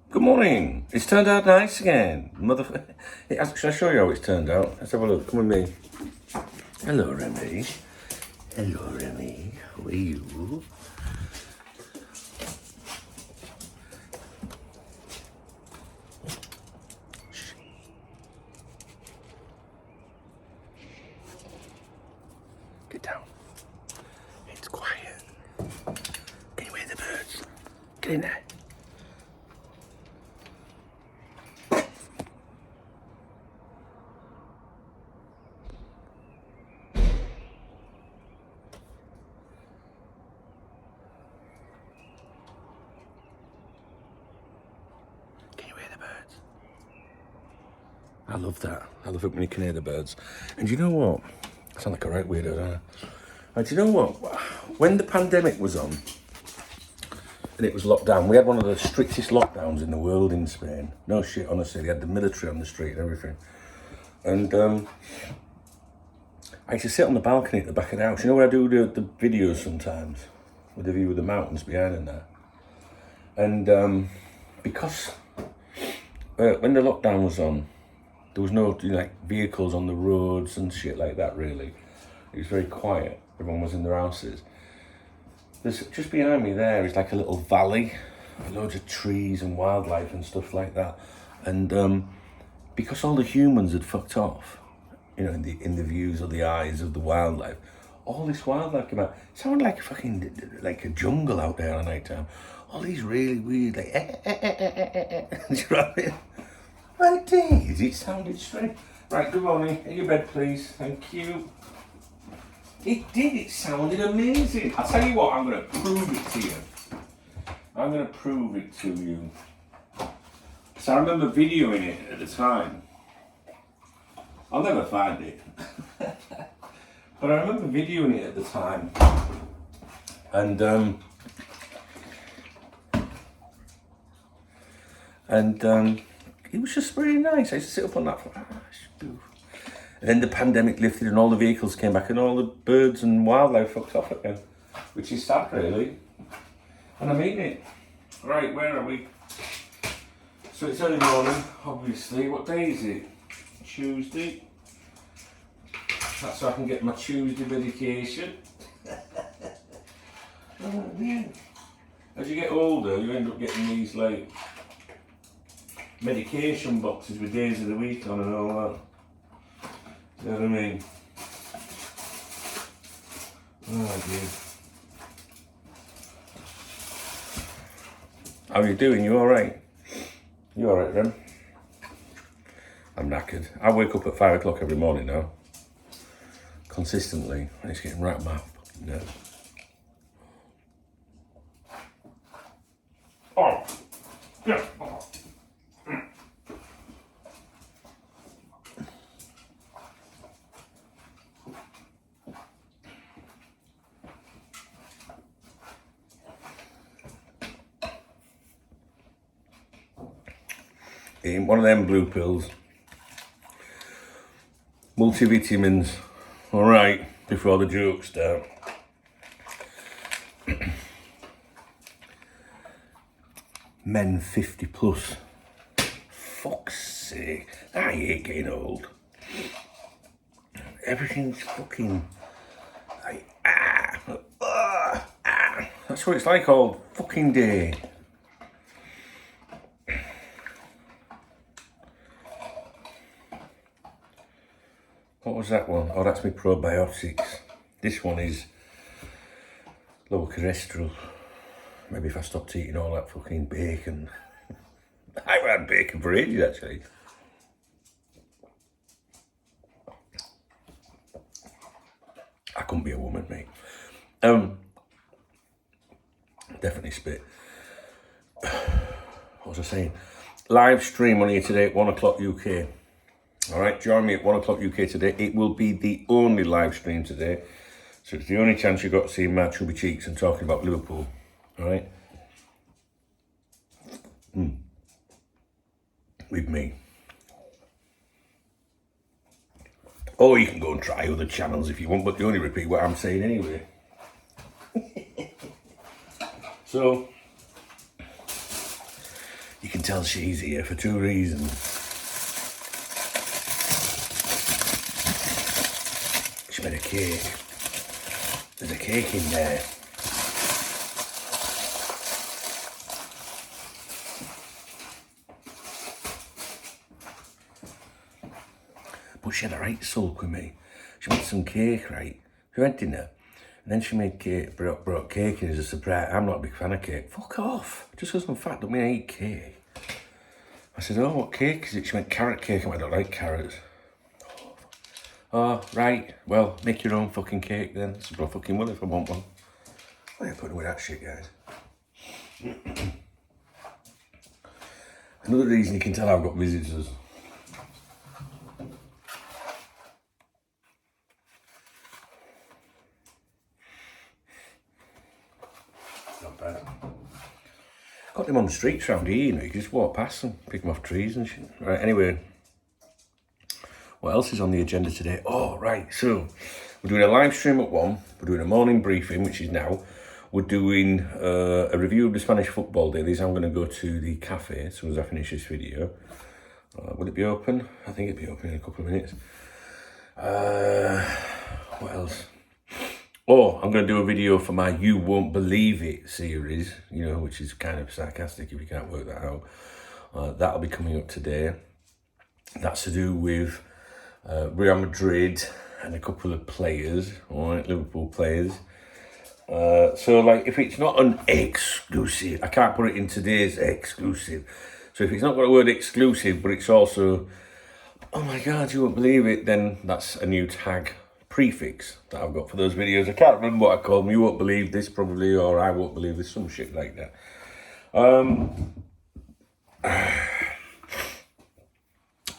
Good morning. It's turned out nice again. Should I show you how it's turned out? Let's have a look. Come with me. Hello, Remy. Hello, Remy. How are you? Get down. It's quiet. Can you hear the birds? Get in there. Can you hear the birds? I love that. I love it when you can hear the birds. And you know what? I sound like a right weirdo, don't I? And do you know what? When the pandemic was on and it was locked down, we had one of the strictest lockdowns in the world in Spain. No shit, honestly. They had the military on the street and everything. And I used to sit on the balcony at the back of the house. You know where I do the videos sometimes? With the view of the mountains behind and that. And because when the lockdown was on, there was no vehicles on the roads and shit like that, really. It was very quiet. Everyone was in their houses. There's just behind me there is like a little valley, with loads of trees and wildlife and stuff like that. And because all the humans had fucked off, in the views or the eyes of the wildlife, all this wildlife came out. It sounded like like a jungle out there at night time. All these really weird, do you know what I mean? Well, it did. It sounded strange. Right, good morning. In your bed, please. Thank you. It did. It sounded amazing. I'll tell you what, I'm going to prove it to you. I'm going to prove it to you. So I remember videoing it at the time. I'll never find it. But I remember videoing it at the time. And it was just really nice. I used to sit up on that. And then the pandemic lifted and all the vehicles came back and all the birds and wildlife fucked off again. Which is sad, really. And I mean it. Right, where are we? So it's early morning, obviously. What day is it? Tuesday. That's so I can get my Tuesday medication. Oh, man. As you get older, you end up getting these medication boxes with days of the week on and all that. You know what I mean? Oh dear. How are you doing? You alright? You alright then? I'm knackered. I wake up at 5 o'clock every morning now. Consistently. And it's getting right on my fucking nerves. Oh! Yeah! Oh. Eating one of them blue pills. Multivitamins. Alright, before the jokes start. Men 50 plus. Fuck's sake. I hate getting old. Everything's fucking That's what it's like all fucking day. What was that one? Oh, that's my probiotics. This one is low cholesterol. Maybe if I stopped eating all that fucking bacon. I've had bacon for ages, actually. I couldn't be a woman, mate. Definitely spit. What was I saying? Live stream on here today at 1 o'clock UK. Alright, join me at 1 o'clock UK today. It will be the only live stream today. So it's the only chance you've got to see my chubby cheeks and talking about Liverpool. Alright? With me. Or you can go and try other channels if you want, but you only repeat what I'm saying anyway. So, You can tell she's here for two reasons. She made a cake. There's a cake in there. But she had a right sulk with me. She made some cake, right? We went dinner, and then she made cake, brought cake in as a surprise. I'm not a big fan of cake. Fuck off. Just because I'm fat don't mean I eat cake. I said, oh, what cake is it? She went carrot cake. I went, I don't like carrots. Oh, right. Well, make your own fucking cake then. So I fucking will if I want one. Why are you putting away that shit, guys? Another reason you can tell I've got visitors. Not bad. Got them on the streets around here, you know, you can just walk past them, pick them off trees and shit. Right, anyway. What else is on the agenda today? Oh, right, so we're doing a live stream at 1. We're doing a morning briefing, which is now. We're doing a review of the Spanish football dailies. I'm going to go to the cafe as soon as I finish this video. Will it be open? I think it'll be open in a couple of minutes. What else? Oh, I'm going to do a video for my You Won't Believe It series, you know, which is kind of sarcastic if you can't work that out. That'll be coming up today. That's to do with Real Madrid and a couple of players, all right, Liverpool players. So, like, if it's not an exclusive, I can't put it in today's exclusive. So if it's not got a word exclusive, but it's also, oh my God, you won't believe it, then that's a new tag prefix that I've got for those videos. I can't remember what I call them. You won't believe this, probably, or I won't believe this, some shit like that.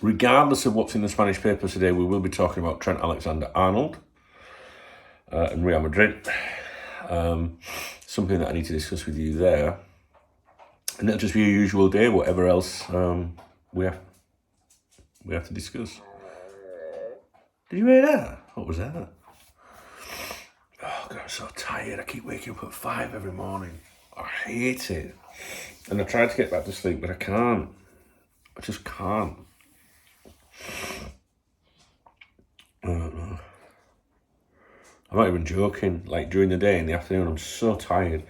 Regardless of what's in the Spanish papers today, we will be talking about Trent Alexander-Arnold and Real Madrid. Something that I need to discuss with you there. And that'll just be a usual day, whatever else we have to discuss. Did you hear that? What was that? Oh God, I'm so tired. I keep waking up at 5 every morning. I hate it. And I tried to get back to sleep, but I can't. I just can't. I don't know. I'm not even joking. Like during the day, in the afternoon, I'm so tired.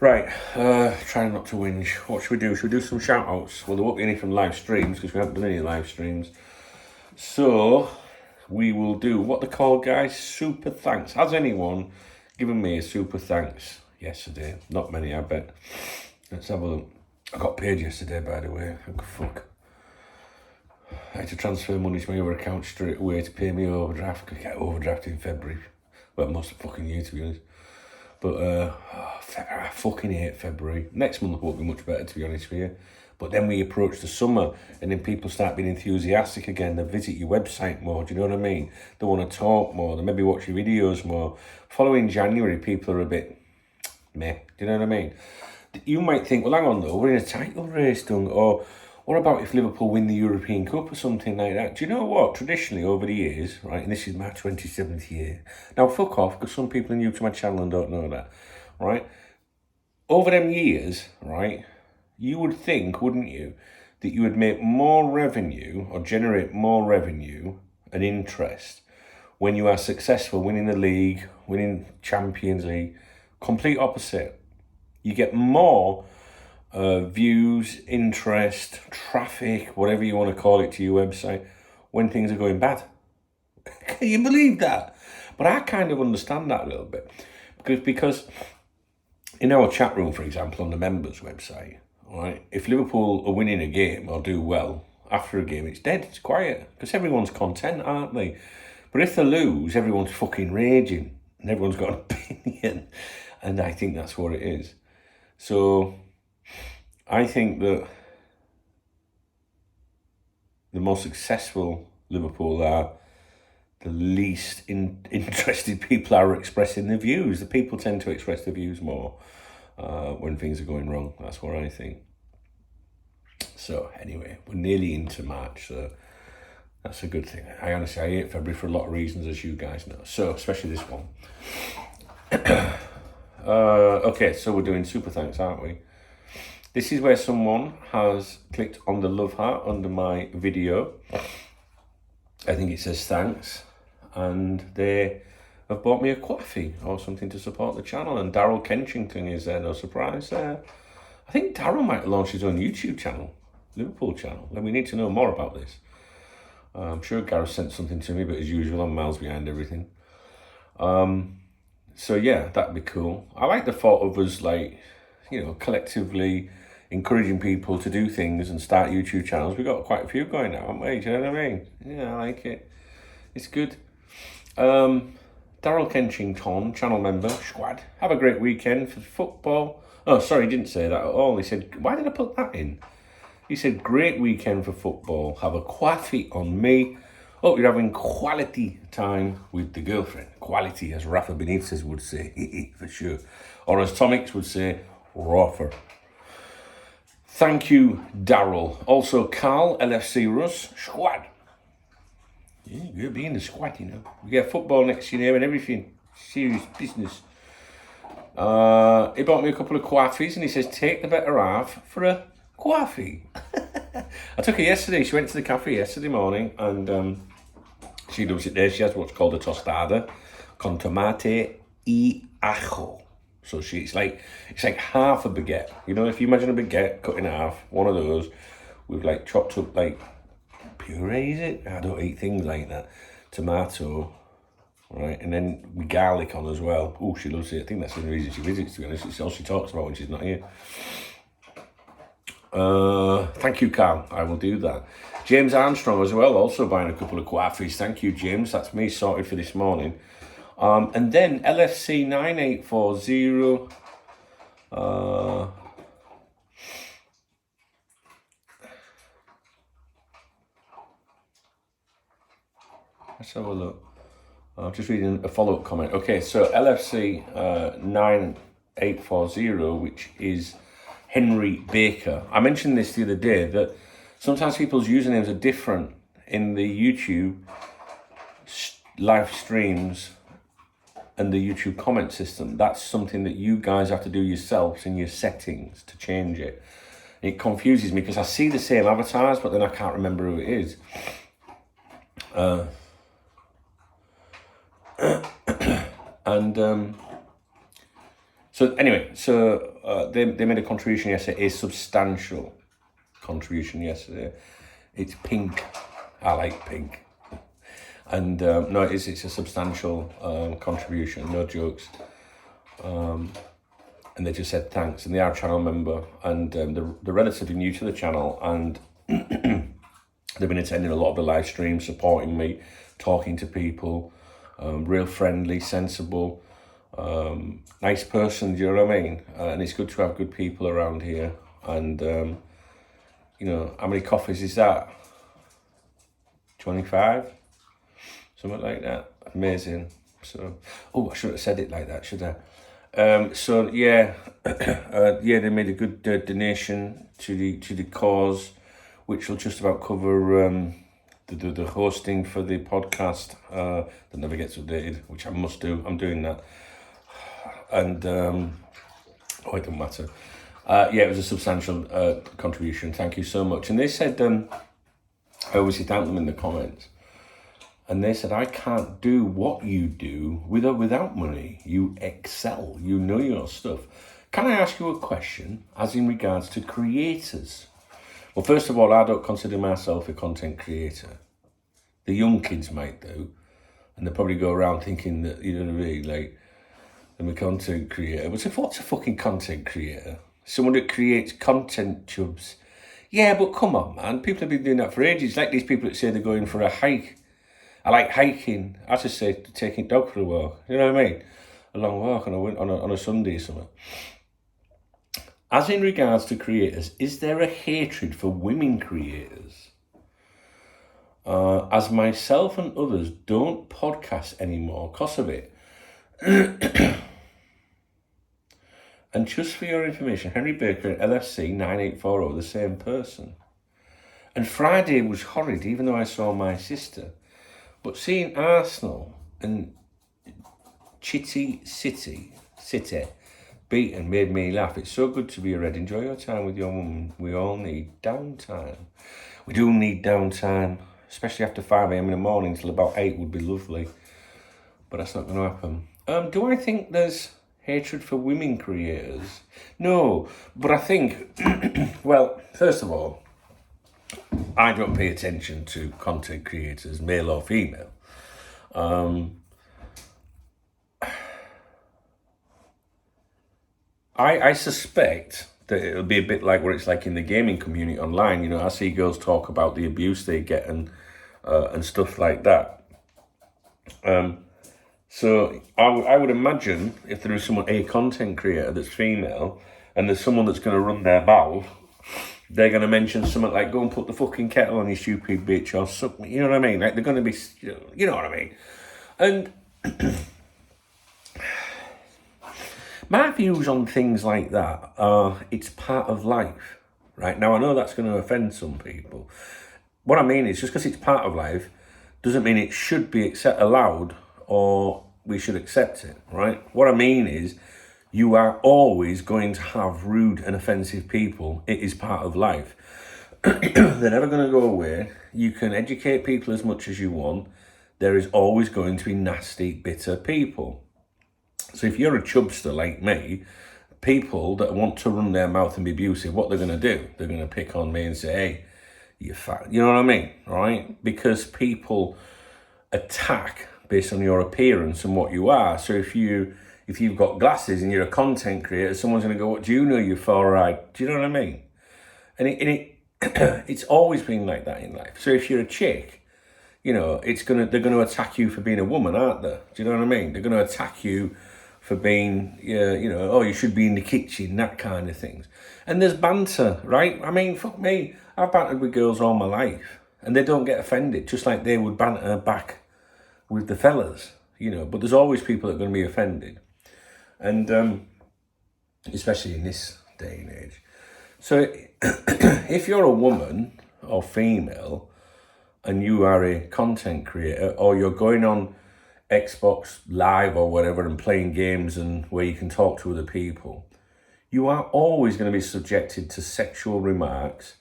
Right, trying not to whinge. What should we do? Should we do some shout outs? Well, there won't be any from live streams because we haven't done any live streams. So we will do what they're called, guys, super thanks. Has anyone given me a super thanks yesterday? Not many, I bet. Let's have a look. I got paid yesterday, by the way. Thank fuck. I had to transfer money to my other account straight away to pay me overdraft. I get overdraft in February. Well, most of the fucking year, to be honest. But I fucking hate February. Next month won't be much better, to be honest with you. But then we approach the summer, and then people start being enthusiastic again. They visit your website more, do you know what I mean? They want to talk more. They maybe watch your videos more. Following January, people are a bit meh, do you know what I mean? You might think, well, hang on though, we're in a title race, Dung, or what about if Liverpool win the European Cup or something like that? Do you know what? Traditionally, over the years, right, and this is my 27th year. Now, fuck off, because some people are new to my channel and don't know that, right? Over them years, right, you would think, wouldn't you, that you would make more revenue or generate more revenue and interest when you are successful winning the league, winning Champions League. Complete opposite. You get more views, interest, traffic, whatever you want to call it to your website when things are going bad. Can you believe that? But I kind of understand that a little bit because in our chat room, for example, on the members website, right, if Liverpool are winning a game or do well after a game, it's dead, it's quiet because everyone's content, aren't they? But if they lose, everyone's fucking raging and everyone's got an opinion, and I think that's what it is. So I think that the most successful Liverpool are the least interested people are expressing their views. The people tend to express their views more when things are going wrong. That's what I think. So anyway, we're nearly into March, so that's a good thing. I hate February for a lot of reasons, as you guys know. So especially this one. Okay, so we're doing super thanks, aren't we? This is where someone has clicked on the love heart under my video. I think it says thanks. And they have bought me a coffee or something to support the channel. And Daryl Kenchington is there, no surprise there. I think Daryl might launch his own YouTube channel, Liverpool channel. And we need to know more about this. I'm sure Gareth sent something to me, but as usual, I'm miles behind everything. So yeah, that'd be cool. I like the thought of us, like, you know, collectively encouraging people to do things and start YouTube channels. We've got quite a few going now, haven't we? Do you know what I mean? Yeah, I like it. It's good. Daryl Kenchington, channel member, squad. Have a great weekend for football. Oh, sorry, he didn't say that at all. He said, why did I put that in? He said, great weekend for football. Have a coffee on me. Hope you're having quality time with the girlfriend. Quality, as Rafa Benitez would say, for sure. Or as Tomix would say, Rafa. Thank you, Daryl. Also, Carl, LFC Russ, squad. Yeah, you're being the squad, you know. We get football next year and everything. Serious business. He bought me a couple of coffees and he says, take the better half for a coffee. I took her yesterday. She went to the cafe yesterday morning and she does it there. She has what's called a tostada con tomate y ajo. So it's like half a baguette. You know, if you imagine a baguette cut in half, one of those with like chopped up like puree, is it? I don't eat things like that. Tomato, right? And then with garlic on as well. Oh, she loves it. I think that's the reason she visits, to be honest. It's all she talks about when she's not here. Thank you, Carl. I will do that. James Armstrong as well, also buying a couple of coffees. Thank you, James. That's me sorted for this morning. And then LFC 9840. Let's have a look. I'm just reading a follow-up comment. Okay, so LFC 9840, which is Henry Baker. I mentioned this the other day, that sometimes people's usernames are different in the YouTube live streams and the YouTube comment system. That's something that you guys have to do yourselves in your settings to change it. It confuses me because I see the same avatars, but then I can't remember who it is. So anyway, they made a contribution yesterday, a substantial contribution yesterday. It's pink. I like pink. And no, it's a substantial contribution, no jokes. And they just said thanks. And they are a channel member, and they're relatively new to the channel, and they've been attending a lot of the live streams, supporting me, talking to people, real friendly, sensible, nice person, do you know what I mean? And it's good to have good people around here. And, you know, how many coffees is that? 25? Something like that. Amazing. So, I shouldn't have said it like that, should I? So yeah, they made a good donation to the cause, which will just about cover the hosting for the podcast that never gets updated, which I must do. I'm doing that, and it doesn't matter. It was a substantial contribution. Thank you so much. And they said, I obviously thanked them in the comments. And they said, I can't do what you do with or without money. You excel. You know your stuff. Can I ask you a question as in regards to creators? Well, first of all, I don't consider myself a content creator. The young kids might do. And they probably go around thinking that, you know what I mean, like, I'm a content creator. But what's a fucking content creator? Someone that creates content chubs. Yeah, but come on, man. People have been doing that for ages. Like these people that say they're going for a hike. I like hiking. I just say taking dog for a walk. You know what I mean? A long walk on a Sunday or something. As in regards to creators, is there a hatred for women creators? As myself and others don't podcast anymore because of it. And just for your information, Henry Baker and LFC 9840 are the same person. And Friday was horrid, even though I saw my sister. But seeing Arsenal and Chitty City beat and made me laugh. It's so good to be a red. Enjoy your time with your mum. We all need downtime. We do need downtime, especially after 5 a.m. in the morning till about 8 would be lovely. But that's not going to happen. Do I think there's hatred for women creators? No, but I think, well, first of all, I don't pay attention to content creators, male or female. I suspect that it'll be a bit like what it's like in the gaming community online. You know, I see girls talk about the abuse they get and stuff like that. So I would imagine if there is a content creator that's female and there's someone that's going to run their mouth, they're going to mention something like, go and put the fucking kettle on, you stupid bitch, or something, you know what I mean? Like, they're going to be, you know what I mean? And my views on things like that are, it's part of life, right? Now, I know that's going to offend some people. What I mean is, just because it's part of life doesn't mean it should be allowed or we should accept it, right? What I mean is, you are always going to have rude and offensive people. It is part of life. They're never going to go away. You can educate people as much as you want. There is always going to be nasty, bitter people. So if you're a chubster like me, people that want to run their mouth and be abusive, what they're going to do? They're going to pick on me and say, hey, you're fat. You know what I mean, right? Because people attack based on your appearance and what you are. So if you've got glasses and you're a content creator, someone's going to go, what do you know you're far-right? Do you know what I mean? And it's always been like that in life. So if you're a chick, you know, they're going to attack you for being a woman, aren't they? Do you know what I mean? They're going to attack you for being, you know, oh, you should be in the kitchen, that kind of things. And there's banter, right? I mean, fuck me, I've bantered with girls all my life and they don't get offended, just like they would banter back with the fellas, you know, but there's always people that are going to be offended. And especially in this day and age. So if you're a woman or female and you are a content creator, or you're going on Xbox Live or whatever and playing games and where you can talk to other people, you are always going to be subjected to sexual remarks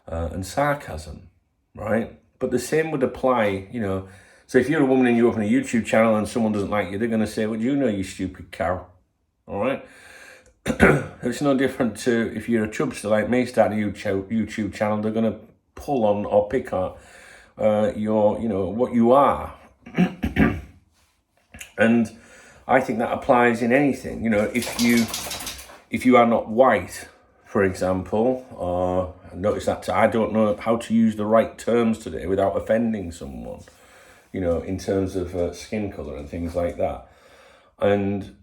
and sarcasm, right? But the same would apply, you know. So if you're a woman and you open a YouTube channel and someone doesn't like you, they're going to say, well, do you know, you stupid cow? All right? It's no different to if you're a chubster like me starting a YouTube channel, they're going to pull on or pick on your, you know, what you are. And I think that applies in anything. You know, if you are not white, for example, notice that I don't know how to use the right terms today without offending someone, you know, in terms of skin colour and things like that. And,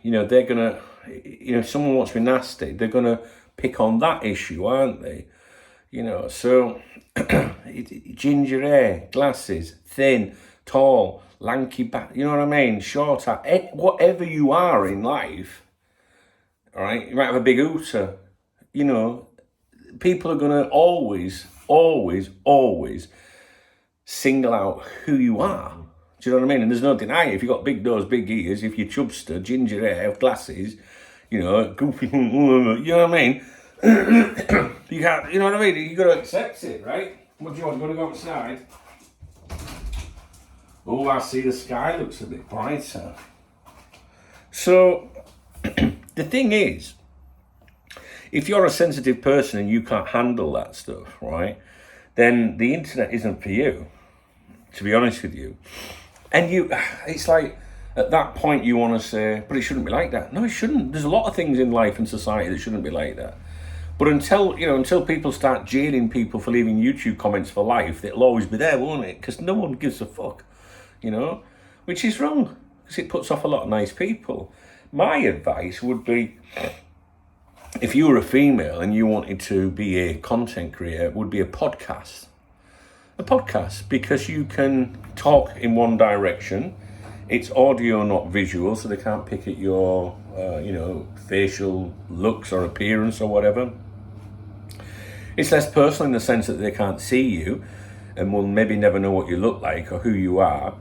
you know, they're going to, you know, if someone wants to be nasty, they're going to pick on that issue, aren't they? You know, so ginger hair, glasses, thin, tall, lanky back, you know what I mean? Short hair, whatever you are in life, all right? You might have a big hooter, you know, people are going to always single out who you are. Do you know what I mean? And there's no denying, if you've got big nose, big ears, if you're chubster, ginger hair, glasses, you know, goofy, you know what I mean? You can't, you know what I mean? You've got to accept it, right? What do you want? You want to go outside? Oh, I see the sky looks a bit brighter. So, the thing is, if you're a sensitive person and you can't handle that stuff, right, then the internet isn't for you, to be honest with you. And it's like, at that point you want to say, but it shouldn't be like that. No, it shouldn't. There's a lot of things in life and society that shouldn't be like that. But until people start jailing people for leaving YouTube comments for life, it'll always be there, won't it? Because no one gives a fuck, you know? Which is wrong, because it puts off a lot of nice people. My advice would be, if you were a female and you wanted to be a content creator, would be a podcast. A podcast, because you can talk in one direction. It's audio, not visual, so they can't pick at your, facial looks or appearance or whatever. It's less personal in the sense that they can't see you and will maybe never know what you look like or who you are.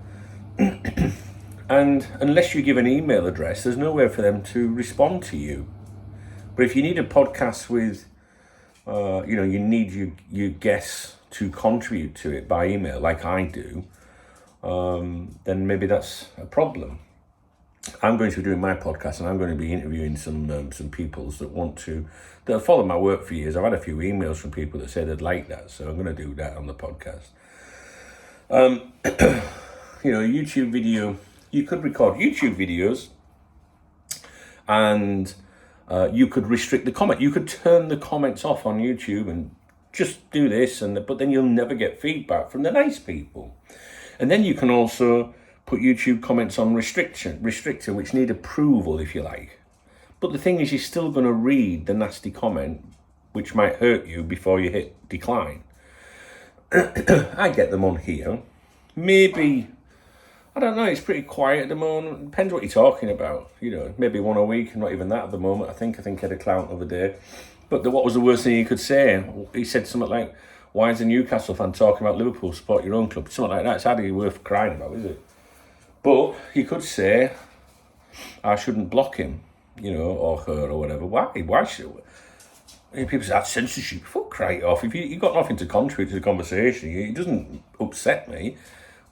And unless you give an email address, there's nowhere for them to respond to you. But if you need a podcast with, you need your guests to contribute to it by email, like I do, then maybe that's a problem. I'm going to be doing my podcast, and I'm going to be interviewing some people that have followed my work for years. I've had a few emails from people that say they'd like that, so I'm going to do that on the podcast. YouTube video, you could record YouTube videos, and you could restrict the comment. You could turn the comments off on YouTube and just do this, but then you'll never get feedback from the nice people. And then you can also put YouTube comments on restrictor, which need approval, if you like. But the thing is, you're still going to read the nasty comment, which might hurt you before you hit decline. I get them on here. Maybe, I don't know, it's pretty quiet at the moment. Depends what you're talking about. Maybe one a week, not even that at the moment. I think I had a clown the other day. But what was the worst thing he could say? He said something like, "Why is a Newcastle fan talking about Liverpool? Support your own club." Something like that. It's hardly worth crying about, is it? But he could say, "I shouldn't block him, or her, or whatever." Why should people say that's censorship? Fuck right off. If you got nothing to contribute to the conversation, it doesn't upset me.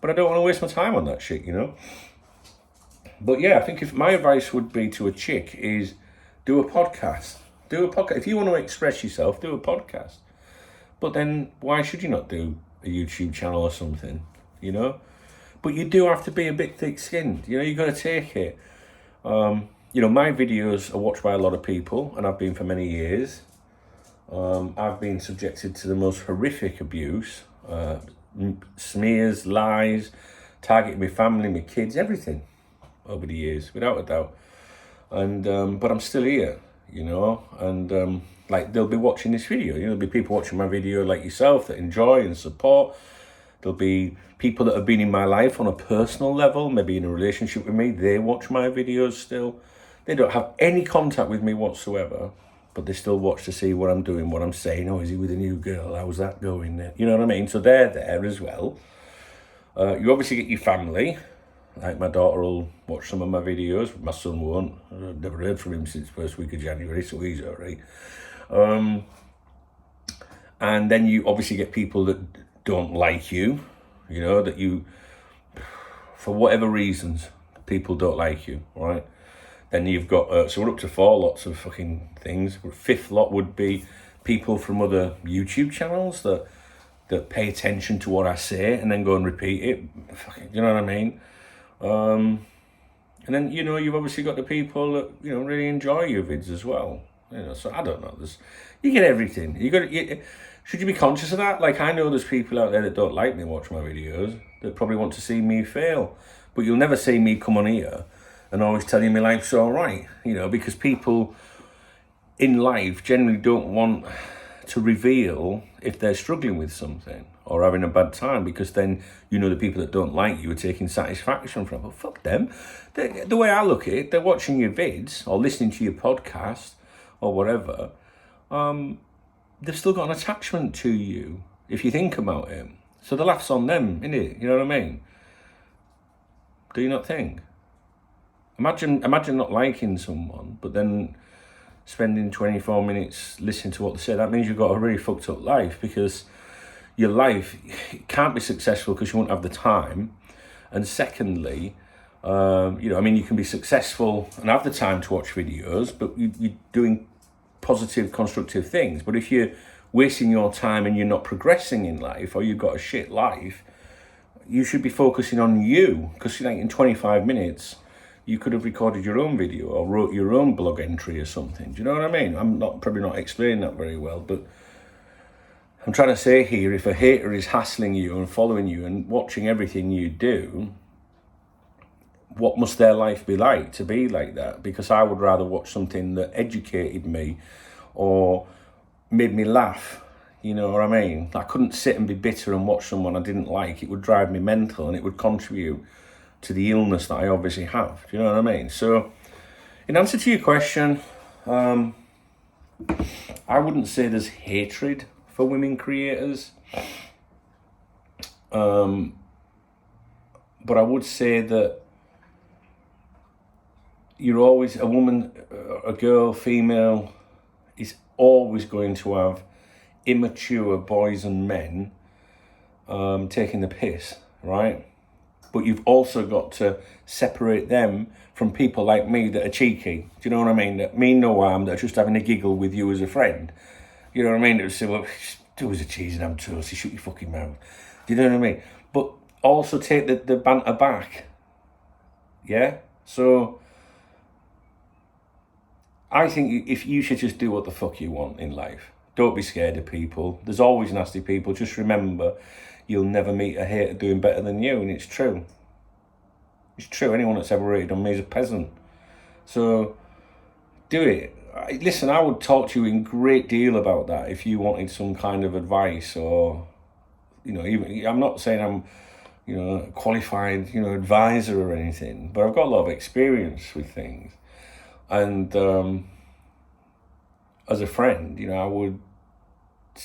But I don't want to waste my time on that shit, But yeah, I think if my advice would be to a chick is do a podcast. Do a podcast. If you want to express yourself, do a podcast. But then why should you not do a YouTube channel or something, But you do have to be a bit thick-skinned. You've got to take it. My videos are watched by a lot of people, and I've been for many years. I've been subjected to the most horrific abuse, smears, lies, targeting my family, my kids, everything over the years, without a doubt. And but I'm still here, and they'll be watching this video. There'll be people watching my video like yourself that enjoy and support. There'll be people that have been in my life on a personal level, maybe in a relationship with me. They watch my videos still. They don't have any contact with me whatsoever, but they still watch to see what I'm doing, what I'm saying. Oh, is he with a new girl? How's that going there? You know what I mean? So they're there as well. You obviously get your family. Like my daughter will watch some of my videos. My son won't. I've never heard from him since first week of January, so he's all right. And then you obviously get people that don't like you, that you, for whatever reasons, people don't like you, right? Then you've got, so we're up to 4 lots of fucking things. 5th lot would be people from other YouTube channels that pay attention to what I say and then go and repeat it. Fucking, you know what I mean? And then, you've obviously got the people that, really enjoy your vids as well. So I don't know. You get everything. Should you be conscious of that? Like, I know there's people out there that don't like me watch my videos that probably want to see me fail. But you'll never see me come on here and always tell you my life's all right, because people in life generally don't want to reveal if they're struggling with something or having a bad time, because then the people that don't like you are taking satisfaction from. Well, fuck them. The way I look at it, they're watching your vids or listening to your podcast or whatever. They've still got an attachment to you if you think about it. So the laugh's on them, innit? You know what I mean? Do you not think? Imagine not liking someone, but then spending 24 minutes listening to what they say. That means you've got a really fucked up life, because your life can't be successful because you won't have the time. And secondly, you can be successful and have the time to watch videos, but you're doing positive, constructive things. But if you're wasting your time and you're not progressing in life, or you've got a shit life, you should be focusing on you, because in 25 minutes, you could have recorded your own video or wrote your own blog entry or something. Do you know what I mean? I'm probably not explaining that very well, but I'm trying to say here, if a hater is hassling you and following you and watching everything you do, what must their life be like to be like that? Because I would rather watch something that educated me or made me laugh. You know what I mean? I couldn't sit and be bitter and watch someone I didn't like. It would drive me mental, and it would contribute to the illness that I obviously have. Do you know what I mean? So, in answer to your question, I wouldn't say there's hatred for women creators. But I would say that you're always, a woman, a girl, female, is always going to have immature boys and men taking the piss, right? But you've also got to separate them from people like me that are cheeky. Do you know what I mean? That mean no harm, that are just having a giggle with you as a friend. You know what I mean? That would say, well, do as a cheese and ham toast, you shut your fucking mouth. Do you know what I mean? But also take the banter back. Yeah? So I think if you should just do what the fuck you want in life. Don't be scared of people. There's always nasty people. Just remember, you'll never meet a hater doing better than you, and it's true. It's true. Anyone that's ever rated on me is a peasant. So do it. Listen, I would talk to you in great deal about that if you wanted some kind of advice, or, you know, even, I'm not saying I'm, you know, a qualified, you know, advisor or anything, but I've got a lot of experience with things. And as a friend, you know,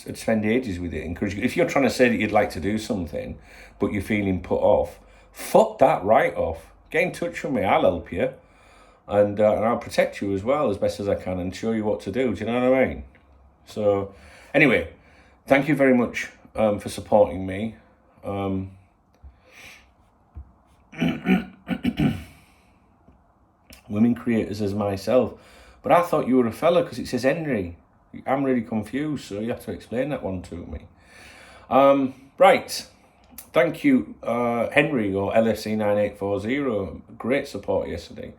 I'd spend ages with it, encourage you. If you're trying to say that you'd like to do something, but you're feeling put off, fuck that right off. Get in touch with me, I'll help you. And I'll protect you as well as best as I can and show you what to do. Do you know what I mean? So, anyway, thank you very much for supporting me. Women creators as myself. But I thought you were a fella because it says Henry. I'm really confused, so you have to explain that one to me. Right. Thank you, Henry, or LFC9840. Great support yesterday.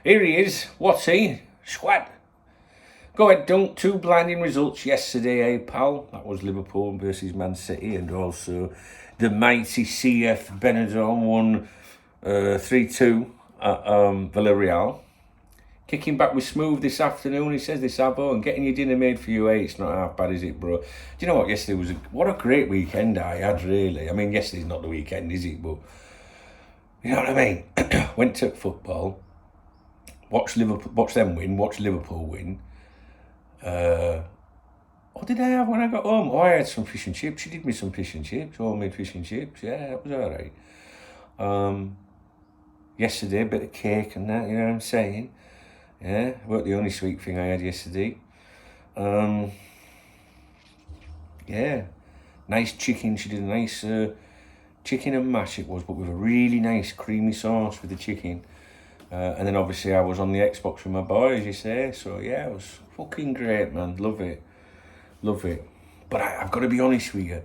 Here he is. What's he? Squad. Go ahead, Dunk. 2 blinding results yesterday, pal? That was Liverpool versus Man City, and also the mighty CF Benidorm won 3-2 at Villarreal. Kicking back with Smooth this afternoon, he says, this Abo, and getting your dinner made for you, it's not half bad, is it, bro? Do you know what, yesterday was, what a great weekend I had, really. I mean, yesterday's not the weekend, is it, but, you know what I mean? Went to football, watched them win, watched Liverpool win. What did I have when I got home? Oh, I had some fish and chips. She did me some fish and chips, homemade fish and chips. Yeah, that was all right. Yesterday, a bit of cake and that, you know what I'm saying? Yeah, about the only sweet thing I had yesterday. Yeah, nice chicken. She did a nice chicken and mash it was, but with a really nice creamy sauce with the chicken. And then obviously I was on the Xbox with my boys, you say. So yeah, it was fucking great, man. Love it. But I've got to be honest with you.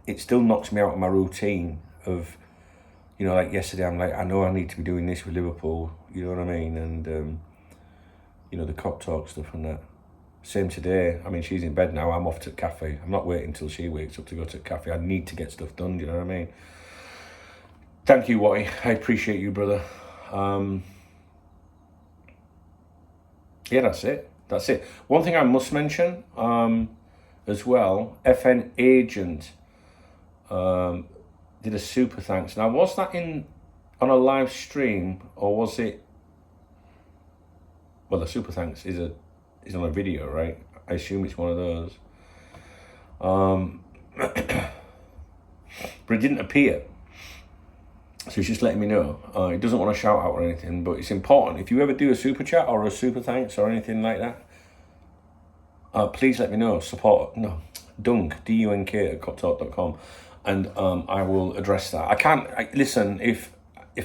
It still knocks me out of my routine of, you know, like yesterday, I'm like, I know I need to be doing this with Liverpool, you know what I mean? And, you know, the KopTalk stuff and that. Same today. I mean, she's in bed now. I'm off to the cafe. I'm not waiting until she wakes up to go to the cafe. I need to get stuff done, do you know what I mean? Thank you, Watty. I appreciate you, brother. Yeah, that's it. One thing I must mention as well, FN Agent did a super thanks. Now, was that on a live stream, or was it? Well, the super thanks is on a video, right? I assume it's one of those. But it didn't appear. So he's just letting me know. He doesn't want to shout out or anything, but it's important. If you ever do a super chat or a super thanks or anything like that, please let me know. Dunk, D-U-N-K at KopTalk.com, and I will address that. Listen, if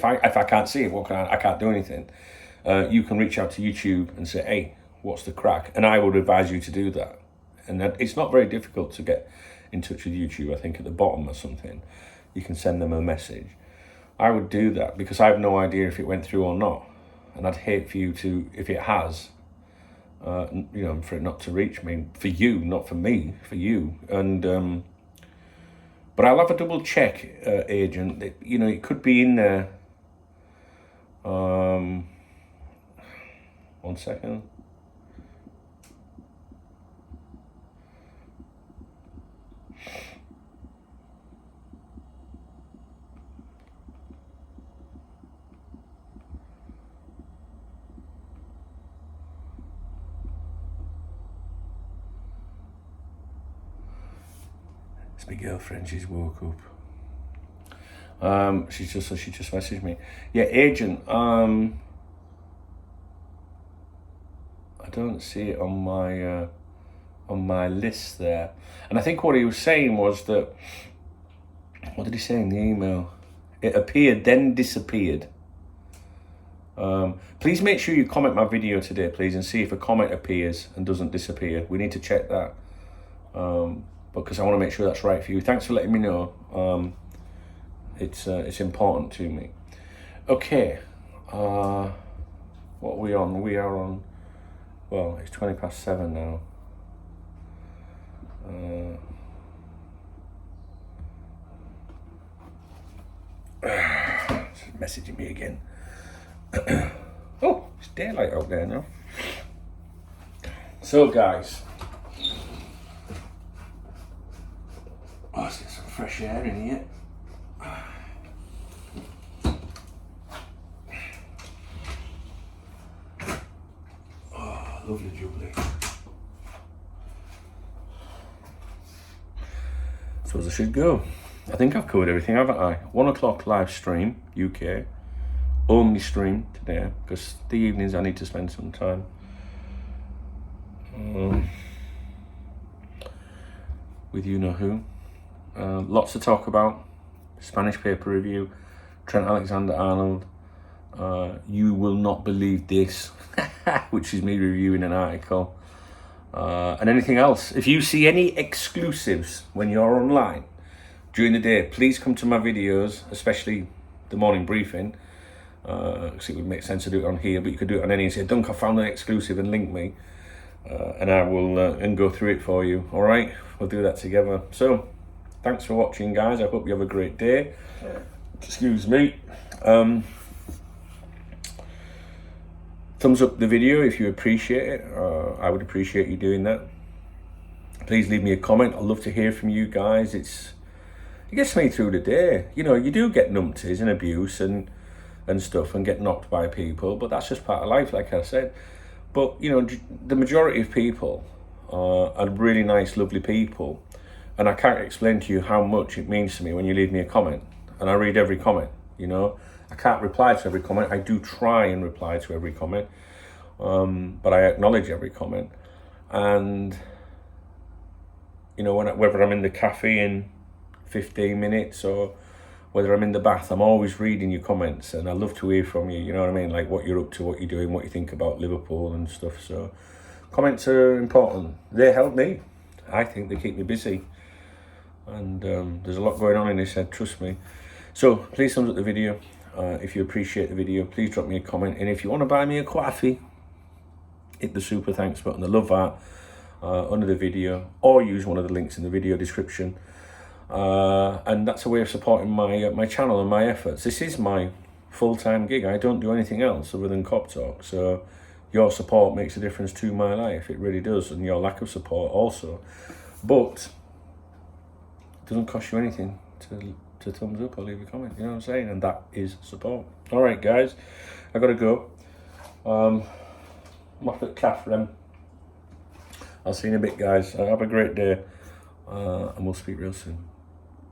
I can't see it, I can't do anything. You can reach out to YouTube and say, hey, what's the crack? And I would advise you to do that. And it's not very difficult to get in touch with YouTube. I think at the bottom or something, you can send them a message. I would do that because I have no idea if it went through or not. And I'd hate for you to, if it has, you know, for it not to reach me. For you, not for me, for you. And, but I'll have a double check, Agent. You know, it could be in there. 1 second. It's my girlfriend, she's woke up. She just messaged me. Yeah, agent. I don't see it on my list there. And I think what he was saying was that, what did he say in the email? It appeared, then disappeared. Please make sure you comment my video today, please, and see if a comment appears and doesn't disappear. We need to check that, because I want to make sure that's right for you. Thanks for letting me know. It's important to me. Okay, what are we on? We are on, well, it's 7:20 now. Messaging me again. Oh, it's daylight out there now. So guys, let's get some fresh air in here. Oh, lovely jubbly. Suppose I should go. I think I've covered everything, haven't I? 1 o'clock live stream, UK. Only stream today, because the evenings I need to spend some time. With you know who. Lots to talk about. Spanish paper review. Trent Alexander-Arnold. You will not believe this, which is me reviewing an article. And anything else. If you see any exclusives when you're online during the day, please come to my videos, especially the morning briefing. Because it would make sense to do it on here, but you could do it on any and say, Dunk, I found an exclusive, and link me, and I will and go through it for you. All right, we'll do that together. So thanks for watching, guys. I hope you have a great day. Excuse me. Thumbs up the video if you appreciate it. I would appreciate you doing that. Please leave me a comment. I'd love to hear from you guys. It gets me through the day. You know, you do get numpties and abuse and stuff, and get knocked by people, but that's just part of life, like I said. But you know, the majority of people are really nice, lovely people, and I can't explain to you how much it means to me when you leave me a comment, and I read every comment. You know, I can't reply to every comment. I do try and reply to every comment, but I acknowledge every comment. And you know, whether I'm in the cafe in 15 minutes or whether I'm in the bath, I'm always reading your comments, and I love to hear from you, you know what I mean? Like what you're up to, what you're doing, what you think about Liverpool and stuff. So comments are important. They help me. I think they keep me busy. And there's a lot going on in this head, trust me. So please thumbs up the video. If you appreciate the video, please drop me a comment. And if you want to buy me a coffee, hit the super thanks button. I love that under the video, or use one of the links in the video description. And that's a way of supporting my channel and my efforts. This is my full-time gig. I don't do anything else other than KopTalk. So your support makes a difference to my life. It really does. And your lack of support also. But it doesn't cost you anything to thumbs up or leave a comment. You know what I'm saying? And that is support. All right, guys. I got to go. I'm off at Catherine. I'll see you in a bit, guys. Have a great day. And we'll speak real soon.